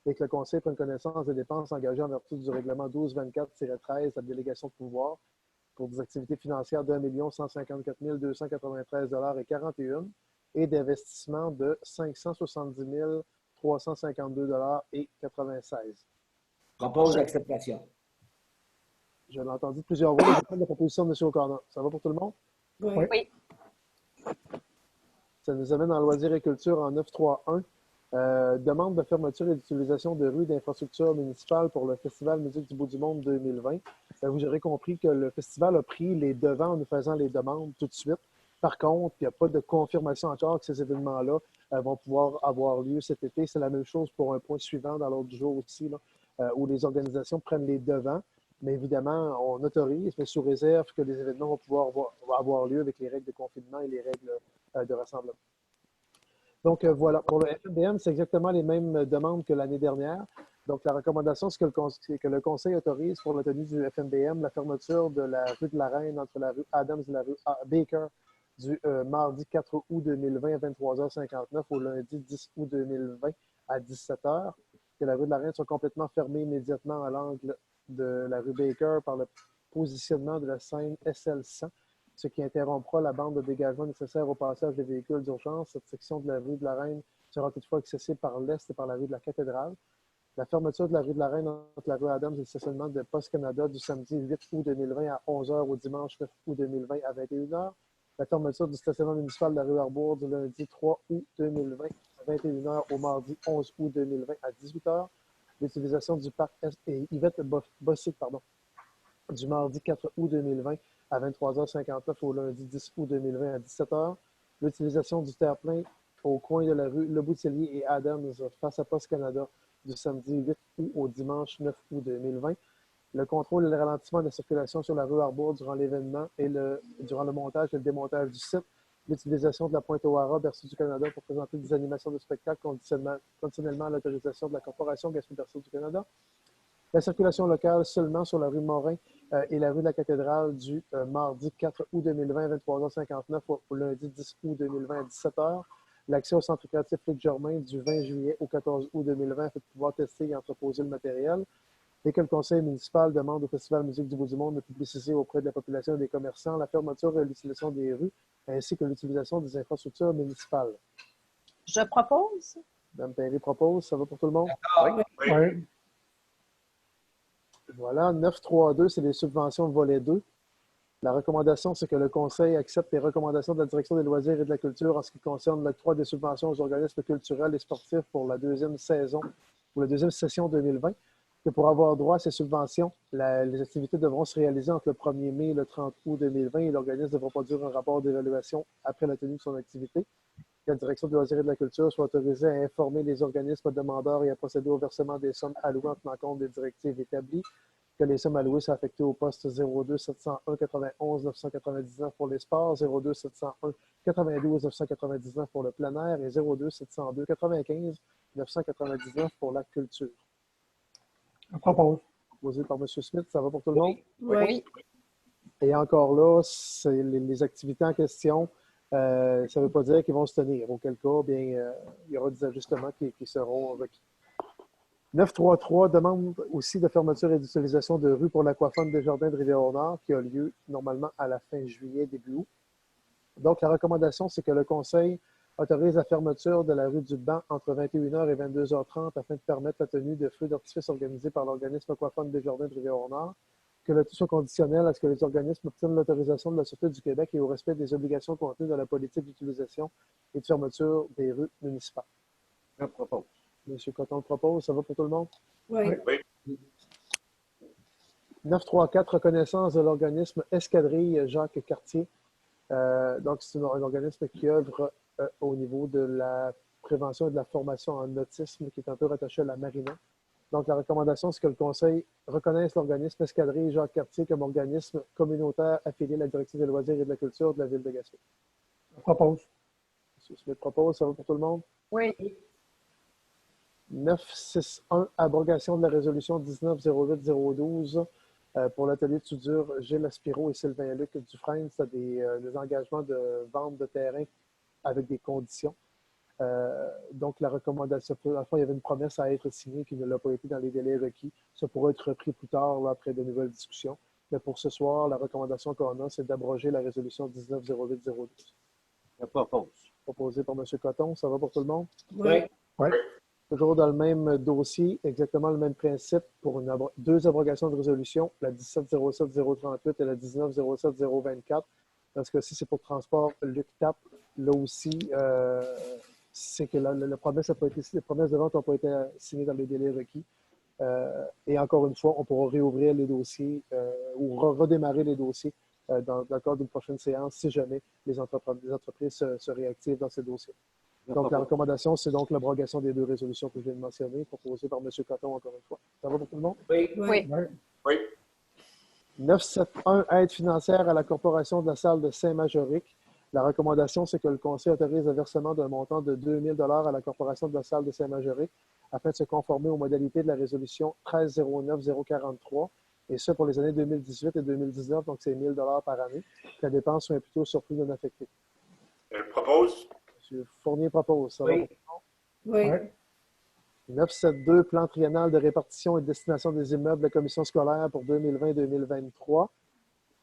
S1: et que le Conseil prenne connaissance des dépenses engagées en vertu du règlement 1224-13 de la délégation de pouvoir pour des activités financières de 1 154 293,41 $ et d'investissement de 570 352,96 $.
S4: Propose l'acceptation.
S1: Je l'ai entendu de plusieurs voix. Je prends la proposition de M. O'Connor. Ça va pour tout le monde?
S3: Oui.
S5: Oui.
S1: Ça nous amène en loisirs et culture en 931. Demande de fermeture et d'utilisation de rues d'infrastructures municipales pour le Festival Musique du Bout du Monde 2020. Vous aurez compris que le festival a pris les devants en nous faisant les demandes tout de suite. Par contre, il n'y a pas de confirmation encore que ces événements-là vont pouvoir avoir lieu cet été. C'est la même chose pour un point suivant dans l'ordre du jour aussi, là, où les organisations prennent les devants. Mais évidemment, on autorise, mais sous réserve que les événements vont pouvoir avoir lieu avec les règles de confinement et les règles de rassemblement. Donc, voilà. Pour le FNBM, c'est exactement les mêmes demandes que l'année dernière. Donc, la recommandation, c'est que le Conseil autorise pour la tenue du FNBM la fermeture de la rue de la Reine entre la rue Adams et la rue Baker du mardi 4 août 2020 à 23h59 au lundi 10 août 2020 à 17h. Que la rue de la Reine soit complètement fermée immédiatement à l'angle de la rue Baker par le positionnement de la scène SL100, ce qui interrompra la bande de dégagement nécessaire au passage des véhicules d'urgence. Cette section de la rue de la Reine sera toutefois accessible par l'est et par la rue de la Cathédrale. La fermeture de la rue de la Reine entre la rue Adams et le stationnement de Poste Canada du samedi 8 août 2020 à 11h au dimanche 9 août 2020 à 21h. La fermeture du stationnement municipal de la rue Arbour du lundi 3 août 2020 à 21h au mardi 11 août 2020 à 18h. L'utilisation du parc Yvette Bossic, du mardi 4 août 2020 à 23h59 au lundi 10 août 2020 à 17h. L'utilisation du terre-plein au coin de la rue Le Boutillier et Adams face à Poste Canada du samedi 8 août au dimanche 9 août 2020. Le contrôle et le ralentissement de la circulation sur la rue Arbour durant l'événement et durant le montage et le démontage du site. L'utilisation de la Pointe-au-Hara, Berceau du Canada pour présenter des animations de spectacle conditionnellement à l'autorisation de la Corporation Gaspé-Berceau du Canada. La circulation locale seulement sur la rue Morin et la rue de la Cathédrale du mardi 4 août 2020 à 23h59 au lundi 10 août 2020 à 17h. L'accès au centre créatif Luc Germain du 20 juillet au 14 août 2020 afin de pouvoir tester et entreposer le matériel. Et que le conseil municipal demande au Festival Musique du Bout du Monde de publiciser auprès de la population et des commerçants la fermeture et l'utilisation des rues ainsi que l'utilisation des infrastructures municipales.
S5: Je propose.
S1: Mme Perry propose. Ça va pour tout le monde?
S4: Oui.
S7: Oui.
S1: Voilà. 9.3.2, c'est les subventions volet 2. La recommandation, c'est que le Conseil accepte les recommandations de la Direction des loisirs et de la culture en ce qui concerne l'octroi des subventions aux organismes culturels et sportifs pour la deuxième saison, pour la deuxième session 2020. Que pour avoir droit à ces subventions, les activités devront se réaliser entre le 1er mai et le 30 août 2020 et l'organisme devra produire un rapport d'évaluation après la tenue de son activité. Que la Direction des loisirs et de la culture soit autorisée à informer les organismes demandeurs et à procéder au versement des sommes allouées en tenant compte des directives établies. Que les sommes allouées soient affectées au poste 02 701 91 999 pour les sports, 02 701 92 999 pour le plein air et 02 702 95 999 pour la culture.
S7: Je propose.
S1: Proposé par M. Smith, ça va pour tout le monde?
S3: Oui.
S1: Et encore là, c'est les activités en question, ça ne veut pas dire qu'ils vont se tenir. Auquel cas, bien, il y aura des ajustements qui seront requis. 933 demande aussi de fermeture et d'utilisation de rue pour l'aquaphone des Jardins de Rivière-au-Nord qui a lieu normalement à la fin juillet, début août. Donc, la recommandation, c'est que le Conseil autorise la fermeture de la rue du Banc entre 21h et 22h30 afin de permettre la tenue de feux d'artifice organisés par l'organisme aquaphone des Jardins de Rivière-au-Nord, que le tout soit conditionnel à ce que les organismes obtiennent l'autorisation de la Sûreté du Québec et au respect des obligations contenues dans la politique d'utilisation et de fermeture des rues municipales.
S4: Je propose.
S1: M. Coton propose, ça va pour tout le monde?
S3: Oui.
S2: Oui.
S1: 934, reconnaissance de l'organisme Escadrille Jacques Cartier. Donc, c'est un organisme qui œuvre au niveau de la prévention et de la formation en autisme, qui est un peu rattaché à la Marina. Donc, la recommandation, c'est que le Conseil reconnaisse l'organisme Escadrille Jacques Cartier comme organisme communautaire affilié à la Direction des loisirs et de la culture de la Ville de Gaspé.
S7: Je propose.
S1: M. Smith propose, ça va pour tout le monde?
S5: Oui.
S1: 961, abrogation de la résolution 19-08-012 pour l'atelier de soudure Gilles Aspiro et Sylvain-Luc Dufresne. C'est des engagements de vente de terrain avec des conditions. Donc, la recommandation, à la fois, il y avait une promesse à être signée qui ne l'a pas été dans les délais requis. Ça pourra être repris plus tard, là, après de nouvelles discussions. Mais pour ce soir, la recommandation qu'on a, c'est d'abroger la résolution 19-08-012.
S4: Je propose.
S1: Proposé par M. Coton. Ça va pour tout le monde?
S3: Oui.
S7: Oui.
S1: Toujours dans le même dossier, exactement le même principe pour deux abrogations de résolution, la 17-07-038 et la 19-07-024. Parce que si c'est pour transport LUCTAP, là aussi, c'est que les promesses de vente n'ont pas été signées dans les délais requis. Et encore une fois, on pourra réouvrir les dossiers ou redémarrer les dossiers dans le cadre d'une prochaine séance si jamais les entreprises se réactivent dans ces dossiers. Donc, la recommandation, c'est donc l'abrogation des deux résolutions que je viens de mentionner, proposées par M. Coton encore une fois. Ça va pour tout le monde?
S4: Oui.
S5: Oui.
S2: Oui.
S1: 971, aide financière à la Corporation de la Salle de Saint-Majoric. La recommandation, c'est que le Conseil autorise le versement d'un montant de 2 000 à la Corporation de la Salle de Saint-Majoric afin de se conformer aux modalités de la résolution 13-09-043, et ce pour les années 2018 et 2019, donc c'est 1 000 par année. La dépense soit imputée au surplus non affecté.
S2: Je propose.
S1: M. Fournier propose. Ça va
S4: Oui.
S1: pour tout le monde?
S3: Oui.
S7: Oui.
S1: 972, plan triennal de répartition et de destination des immeubles de commission scolaire pour 2020-2023.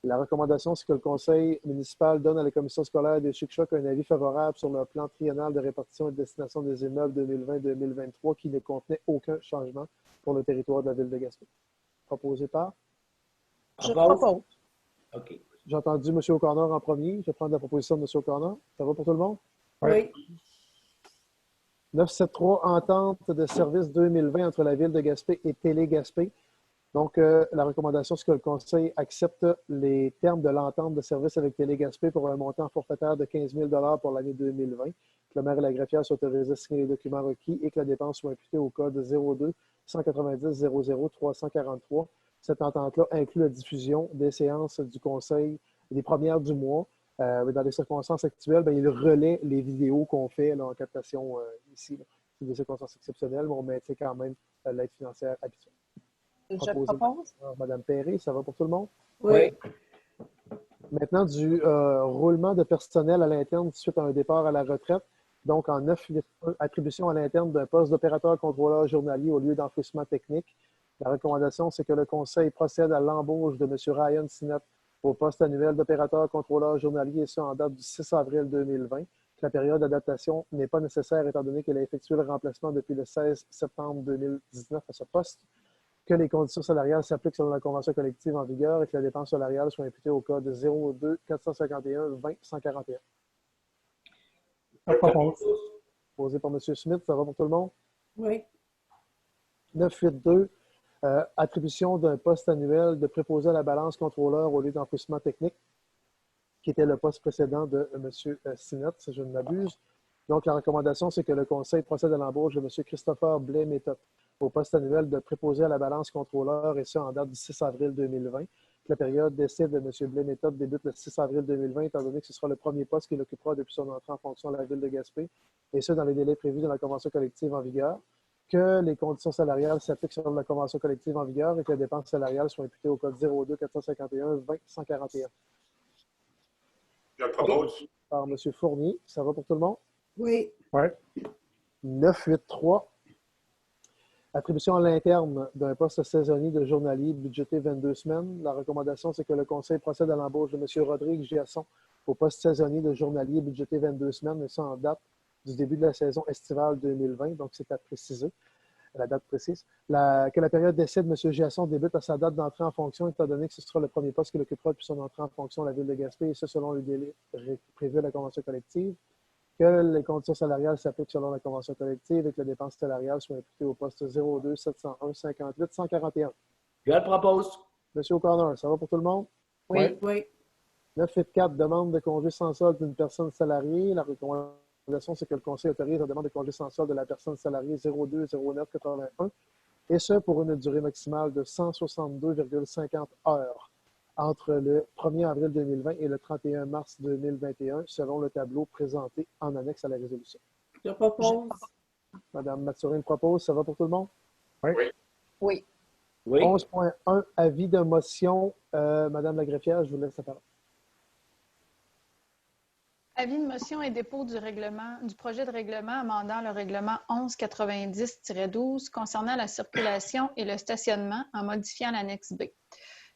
S1: La recommandation, c'est que le conseil municipal donne à la commission scolaire des Chic-Chocs un avis favorable sur le plan triennal de répartition et de destination des immeubles 2020-2023 qui ne contenait aucun changement pour le territoire de la ville de Gaspé. Proposé par?
S5: Je propose.
S4: OK.
S1: J'ai entendu M. O'Connor en premier. Je vais prendre la proposition de M. O'Connor. Ça va pour tout le monde?
S3: Oui.
S1: 973, entente de service 2020 entre la ville de Gaspé et Télé-Gaspé. Donc, la recommandation, c'est que le conseil accepte les termes de l'entente de service avec Télé-Gaspé pour un montant forfaitaire de 15 000 pour l'année 2020, que le maire et la greffière soient autorisés à signer les documents requis et que la dépense soit imputée au code 02-190-00-343. Cette entente-là inclut la diffusion des séances du conseil, les premières du mois. Dans les circonstances actuelles, il relaie les vidéos qu'on fait là, en captation ici. C'est des circonstances exceptionnelles, mais on maintient quand même l'aide financière habituelle.
S5: Je propose.
S1: Madame Perry, ça va pour tout le monde?
S3: Oui.
S1: Maintenant, du roulement de personnel à l'interne suite à un départ à la retraite. Donc, en 981, attribution à l'interne d'un poste d'opérateur contrôleur journalier au lieu d'enfouissement technique. La recommandation, c'est que le conseil procède à l'embauche de M. Ryan Sinnott au poste annuel d'opérateur contrôleur journalier, et ça en date du 6 avril 2020. La période d'adaptation n'est pas nécessaire étant donné qu'elle a effectué le remplacement depuis le 16 septembre 2019 à ce poste, que les conditions salariales s'appliquent selon la convention collective en vigueur et que la dépense salariale soit imputée au code 02-451-20-141.
S7: Je propose.
S1: Posé par M. Smith, ça va pour tout le monde?
S3: Oui.
S1: 982, attribution d'un poste annuel de préposé à la balance contrôleur au lieu d'enfouissement technique, qui était le poste précédent de M. Sinnott, si je ne m'abuse. Donc, la recommandation, c'est que le conseil procède à l'embauche de M. Christopher Blais-Méthode au poste annuel de préposé à la balance contrôleur, et ça en date du 6 avril 2020. La période d'essai de M. Blais-Méthode débute le 6 avril 2020, étant donné que ce sera le premier poste qu'il occupera depuis son entrée en fonction à la ville de Gaspé, et ce, dans les délais prévus dans la convention collective en vigueur, que les conditions salariales s'appliquent selon la convention collective en vigueur et que les dépenses salariales soient imputées au code 02-451-20-141.
S2: Je propose.
S1: Par M. Fournier. Ça va pour tout le monde?
S3: Oui.
S7: Oui.
S1: 983. Attribution à l'interne d'un poste saisonnier de journalier budgété 22 semaines. La recommandation, c'est que le conseil procède à l'embauche de M. Rodrigue Giasson au poste saisonnier de journalier budgété 22 semaines, et ça en date du début de la saison estivale 2020. Donc, c'est à préciser, la date précise. Que la période d'essai de M. Giasson débute à sa date d'entrée en fonction, étant donné que ce sera le premier poste qu'il occupera depuis son entrée en fonction à la ville de Gaspé, et ce, selon les délais prévus à la convention collective. Que les conditions salariales s'appliquent selon la convention collective et que les dépenses salariales soient imputées au poste 02 701 58 141.
S4: Je le propose.
S1: Monsieur O'Connor, ça va pour tout le monde?
S3: Oui. Oui.
S1: 984, demande de congé sans solde d'une personne salariée. La recommandation, c'est que le conseil autorise la demande de congé sans solde de la personne salariée 02 09 81, et ce pour une durée maximale de 162,50 heures entre le 1er avril 2020 et le 31 mars 2021, selon le tableau présenté en annexe à la résolution.
S3: Je propose.
S1: Madame Mathurin propose. Ça va pour tout le monde?
S2: Oui.
S5: Oui.
S4: Oui.
S1: 11.1, avis de motion. Madame la greffière, je vous laisse la parole.
S8: Avis de motion et dépôt du projet de règlement amendant le règlement 1190-12 concernant la circulation et le stationnement en modifiant l'annexe B.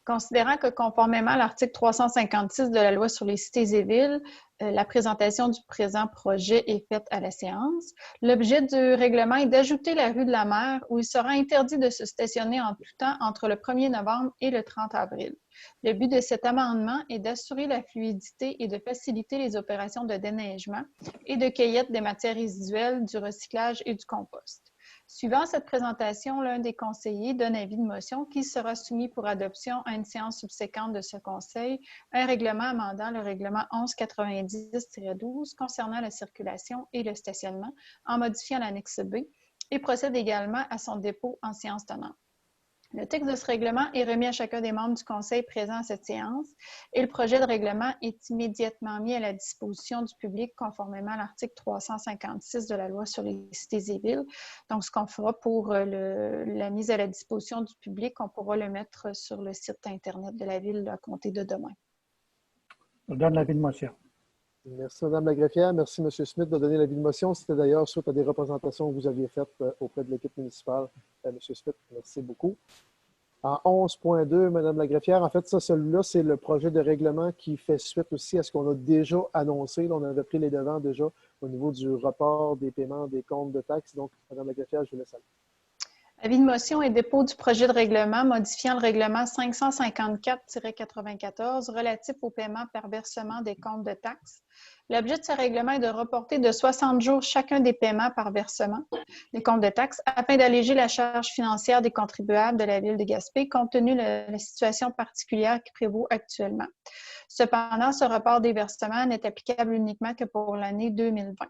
S8: Considérant que conformément à l'article 356 de la Loi sur les cités et villes, La présentation du présent projet est faite à la séance. L'objet du règlement est d'ajouter la rue de la Mer où il sera interdit de se stationner en tout temps entre le 1er novembre et le 30 avril. Le but de cet amendement est d'assurer la fluidité et de faciliter les opérations de déneigement et de cueillette des matières résiduelles, du recyclage et du compost. Suivant cette présentation, l'un des conseillers donne avis de motion qui sera soumis pour adoption à une séance subséquente de ce Conseil, un règlement amendant le règlement 1190-12 concernant la circulation et le stationnement en modifiant l'annexe B et procède également à son dépôt en séance tenante. Le texte de ce règlement est remis à chacun des membres du Conseil présents à cette séance et le projet de règlement est immédiatement mis à la disposition du public conformément à l'article 356 de la Loi sur les cités et villes. Donc, ce qu'on fera pour la mise à la disposition du public, on pourra le mettre sur le site Internet de la Ville à compter de demain.
S7: Je donne l'avis de motion.
S1: Merci, Mme la greffière. Merci, M. Smith, de donner l'avis de motion. C'était d'ailleurs suite à des représentations que vous aviez faites auprès de l'équipe municipale. M. Smith, merci beaucoup. En 11.2, Mme la greffière, en fait, ça, celui-là, c'est le projet de règlement qui fait suite aussi à ce qu'on a déjà annoncé. Là, on avait pris les devants déjà au niveau du report des paiements des comptes de taxes. Donc, Mme la greffière, je vous laisse aller.
S8: Avis de motion et dépôt du projet de règlement modifiant le règlement 554-94 relatif au paiement par versement des comptes de taxes. L'objet de ce règlement est de reporter de 60 jours chacun des paiements par versement des comptes de taxes afin d'alléger la charge financière des contribuables de la Ville de Gaspé compte tenu de la situation particulière qui prévaut actuellement. Cependant, ce report des versements n'est applicable uniquement que pour l'année 2020.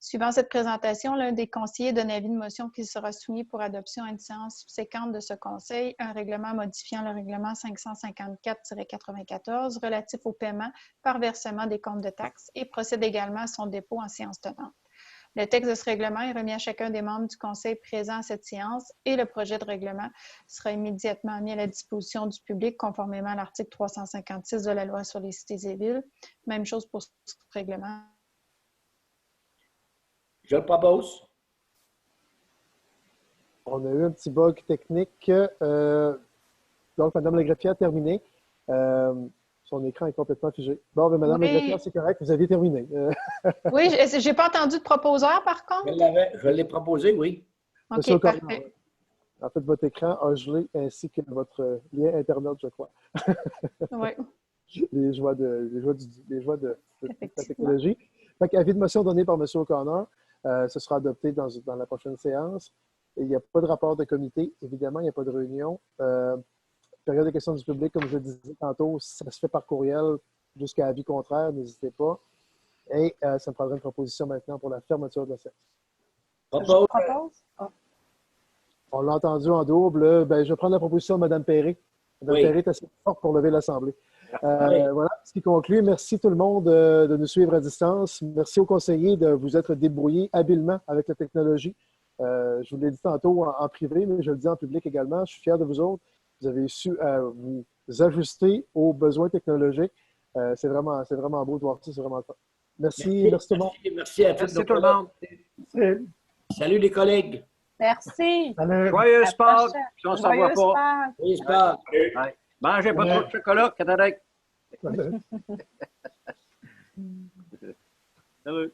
S8: Suivant cette présentation, l'un des conseillers donne avis de motion qui sera soumis pour adoption à une séance subséquente de ce Conseil, un règlement modifiant le règlement 554-94 relatif au paiement par versement des comptes de taxes et procède également à son dépôt en séance tenante. Le texte de ce règlement est remis à chacun des membres du Conseil présent à cette séance et le projet de règlement sera immédiatement mis à la disposition du public conformément à l'article 356 de la Loi sur les cités et villes. Même chose pour ce règlement.
S4: Je le propose.
S1: On a eu un petit bug technique. Donc, Mme la greffière a terminé. Son écran est complètement figé. Bon, mais Mme la greffière, c'est correct, vous avez terminé.
S8: Oui, je n'ai pas entendu de proposeur, par contre.
S4: Je l'ai proposé, oui.
S8: OK, parfait.
S1: En fait, votre écran a gelé ainsi que votre lien Internet, je crois.
S8: Oui.
S1: Les joies de la technologie. Fait qu'avis de motion donné par M. O'Connor. Ce sera adopté dans la prochaine séance. Et il n'y a pas de rapport de comité. Évidemment, il n'y a pas de réunion. Période de questions du public, comme je le disais tantôt, ça se fait par courriel jusqu'à avis contraire. N'hésitez pas. Et ça me prendra une proposition maintenant pour la fermeture de la séance.
S5: Propose.
S1: On l'a entendu en double. Ben, je vais prendre la proposition de Mme Perret. Mme Perret est assez forte pour lever l'Assemblée. Voilà ce qui conclut. Merci tout le monde de nous suivre à distance. Merci aux conseillers de vous être débrouillés habilement avec la technologie. Je vous l'ai dit tantôt en privé, mais je le dis en public également. Je suis fier de vous autres. Vous avez su vous ajuster aux besoins technologiques. C'est vraiment beau de voir ça. C'est vraiment le fun. Merci tout le monde.
S4: Merci à tous.
S9: Tout le monde.
S4: Salut les collègues.
S5: Merci.
S7: Salut.
S9: Joyeuse Pâques. Si on ne s'en voit
S5: Joyeuse
S9: pas.
S5: Pâques.
S4: Joyeuse Pâques.
S9: Ouais. Mangez pas trop de chocolat, Catherine. Salut.